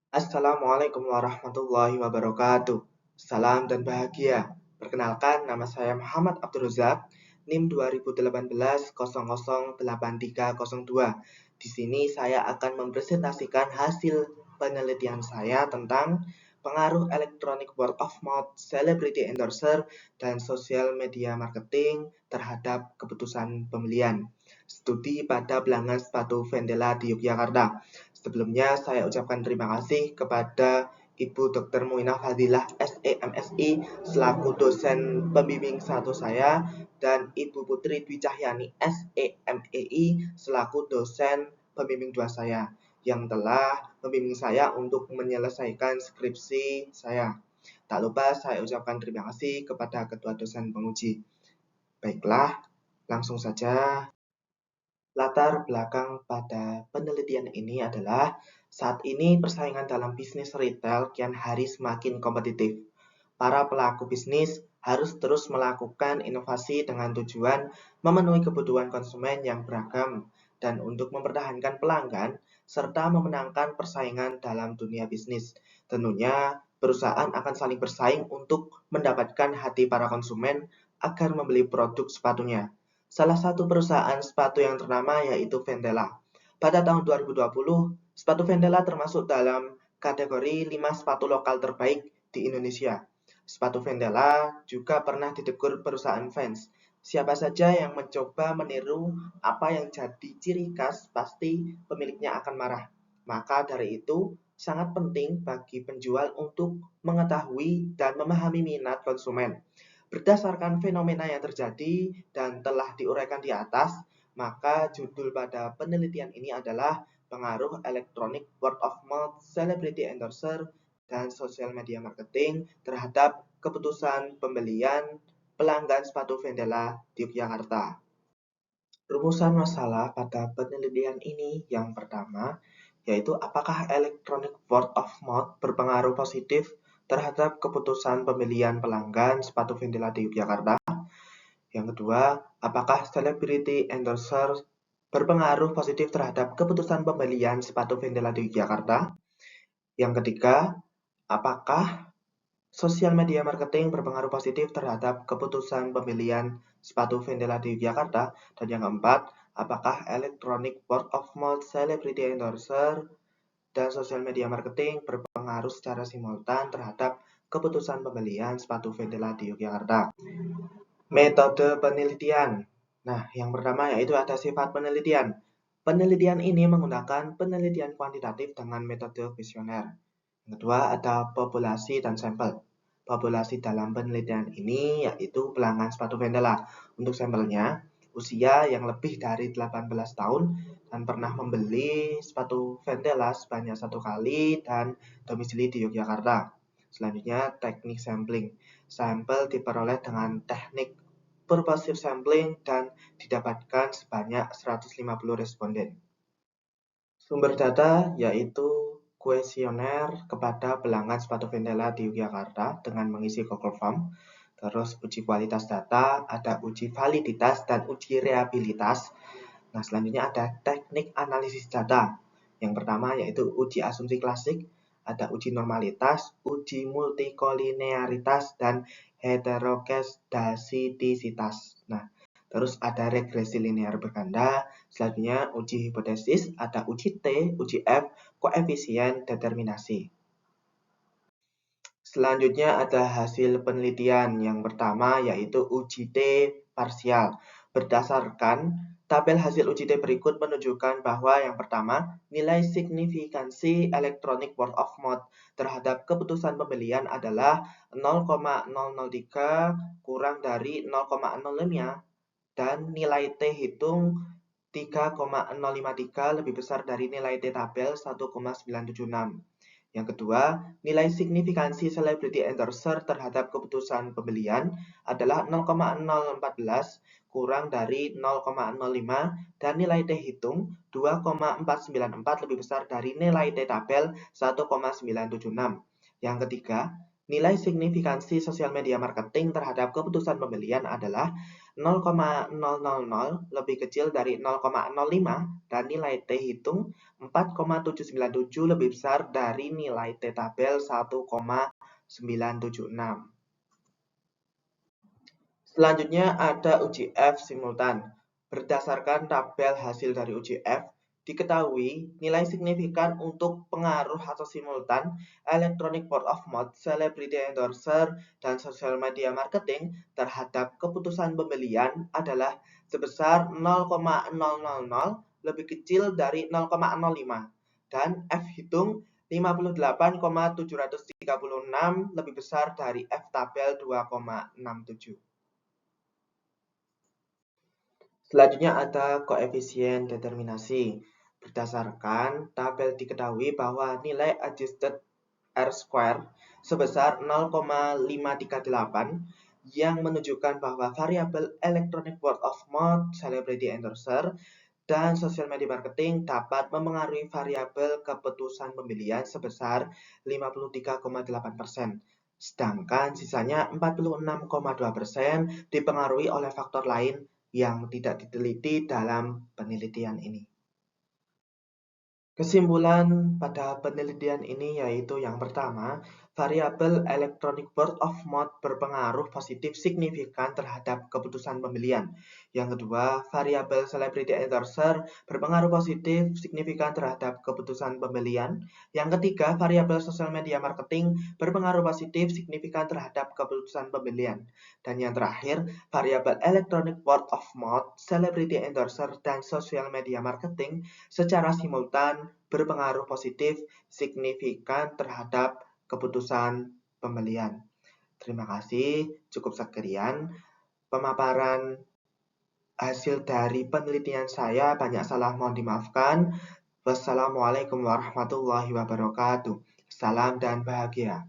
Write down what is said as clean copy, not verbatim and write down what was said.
Assalamualaikum warahmatullahi wabarakatuh. Salam dan bahagia. Perkenalkan, nama saya Muhammad Abdul Razak, NIM 2018 008302. Di sini saya akan mempresentasikan hasil penelitian saya tentang pengaruh electronic word of mouth, celebrity endorser, dan social media marketing terhadap keputusan pembelian. Studi pada pelanggan sepatu Vendela di Yogyakarta. Sebelumnya saya ucapkan terima kasih kepada Ibu Dr. Muinah Fadilah SEMSI selaku dosen pembimbing satu saya dan Ibu Putri Dwi Cahyani SEMEI selaku dosen pembimbing dua saya yang telah membimbing saya untuk menyelesaikan skripsi saya. Tak lupa saya ucapkan terima kasih kepada ketua dosen penguji. Baiklah, langsung saja. Latar belakang pada penelitian ini adalah saat ini persaingan dalam bisnis retail kian hari semakin kompetitif. Para pelaku bisnis harus terus melakukan inovasi dengan tujuan memenuhi kebutuhan konsumen yang beragam dan untuk mempertahankan pelanggan serta memenangkan persaingan dalam dunia bisnis. Tentunya perusahaan akan saling bersaing untuk mendapatkan hati para konsumen agar membeli produk sepatunya. Salah satu perusahaan sepatu yang ternama yaitu Vendela. Pada tahun 2020, sepatu Vendela termasuk dalam kategori 5 sepatu lokal terbaik di Indonesia. Sepatu Vendela juga pernah ditegur perusahaan fans. Siapa saja yang mencoba meniru apa yang jadi ciri khas, pasti pemiliknya akan marah. Maka dari itu, sangat penting bagi penjual untuk mengetahui dan memahami minat konsumen. Berdasarkan fenomena yang terjadi dan telah diuraikan di atas, maka judul pada penelitian ini adalah pengaruh elektronik word of mouth, celebrity endorser, dan social media marketing terhadap keputusan pembelian pelanggan sepatu Vendela di Yogyakarta. Rumusan masalah pada penelitian ini yang pertama, yaitu apakah electronic word of mouth berpengaruh positif terhadap keputusan pembelian pelanggan sepatu Vendela di Yogyakarta. Yang kedua, apakah celebrity endorser berpengaruh positif terhadap keputusan pembelian sepatu Vendela di Yogyakarta. Yang ketiga, apakah sosial media marketing berpengaruh positif terhadap keputusan pembelian sepatu Vendela di Yogyakarta. Dan yang keempat, apakah electronic word of mouth, celebrity endorser, dan sosial media marketing berpengaruh secara simultan terhadap keputusan pembelian sepatu Vendela di Yogyakarta. Metode penelitian. Nah, yang pertama yaitu ada sifat penelitian. Penelitian ini menggunakan penelitian kuantitatif dengan metode kuesioner. Yang kedua ada populasi dan sampel. Populasi dalam penelitian ini yaitu pelanggan sepatu Vendela. Untuk sampelnya, usia yang lebih dari 18 tahun dan pernah membeli sepatu Vendela sebanyak 1 kali dan domisili di Yogyakarta. Selanjutnya, teknik sampling. Sampel diperoleh dengan teknik purposive sampling dan didapatkan sebanyak 150 responden. Sumber data yaitu kuesioner kepada pelanggan sepatu Vendela di Yogyakarta dengan mengisi Google Form. Terus uji kualitas data, ada uji validitas dan uji reliabilitas. Nah, selanjutnya ada teknik analisis data. Yang pertama yaitu uji asumsi klasik, ada uji normalitas, uji multikolinearitas, dan heterokedasitisitas. Nah, terus ada regresi linear berganda, selanjutnya uji hipotesis, ada uji T, uji F, koefisien determinasi. Selanjutnya ada hasil penelitian yang pertama yaitu uji T parsial. Berdasarkan tabel hasil uji T berikut menunjukkan bahwa yang pertama, nilai signifikansi electronic word of mouth terhadap keputusan pembelian adalah 0,003 kurang dari 0,05 dan nilai T hitung 3,053 lebih besar dari nilai T tabel 1,976. Yang kedua, nilai signifikansi celebrity endorser terhadap keputusan pembelian adalah 0,014 kurang dari 0,05 dan nilai T hitung 2,494 lebih besar dari nilai T tabel 1,976. Yang ketiga, nilai signifikansi sosial media marketing terhadap keputusan pembelian adalah 0,000 lebih kecil dari 0,05 dan nilai T hitung 4,797 lebih besar dari nilai T tabel 1,976. Selanjutnya ada uji F simultan. Berdasarkan tabel hasil dari uji F, diketahui nilai signifikan untuk pengaruh atau simultan Electronic Word of Mouth, Celebrity Endorser, dan Social Media Marketing terhadap keputusan pembelian adalah sebesar 0,000 lebih kecil dari 0,05 dan F hitung 58,736 lebih besar dari F tabel 2,67. Selanjutnya ada koefisien determinasi. Berdasarkan tabel diketahui bahwa nilai adjusted R-square sebesar 0,538 yang menunjukkan bahwa variabel Electronic Word of Mouth, Celebrity Endorser, dan Social Media Marketing dapat memengaruhi variabel keputusan pembelian sebesar 53,8%. Sedangkan sisanya 46,2% dipengaruhi oleh faktor lain yang tidak diteliti dalam penelitian ini. Kesimpulan pada penelitian ini yaitu yang pertama, variabel Electronic Word of Mouth berpengaruh positif signifikan terhadap keputusan pembelian. Yang kedua, variabel Celebrity Endorser berpengaruh positif signifikan terhadap keputusan pembelian. Yang ketiga, variabel Social Media Marketing berpengaruh positif signifikan terhadap keputusan pembelian. Dan yang terakhir, variabel Electronic Word of Mouth, Celebrity Endorser, dan Social Media Marketing secara simultan berpengaruh positif signifikan terhadap keputusan pembelian. Terima kasih, cukup sekian pemaparan hasil dari penelitian saya. Banyak salah mohon dimaafkan. Wassalamualaikum warahmatullahi wabarakatuh. Salam dan bahagia.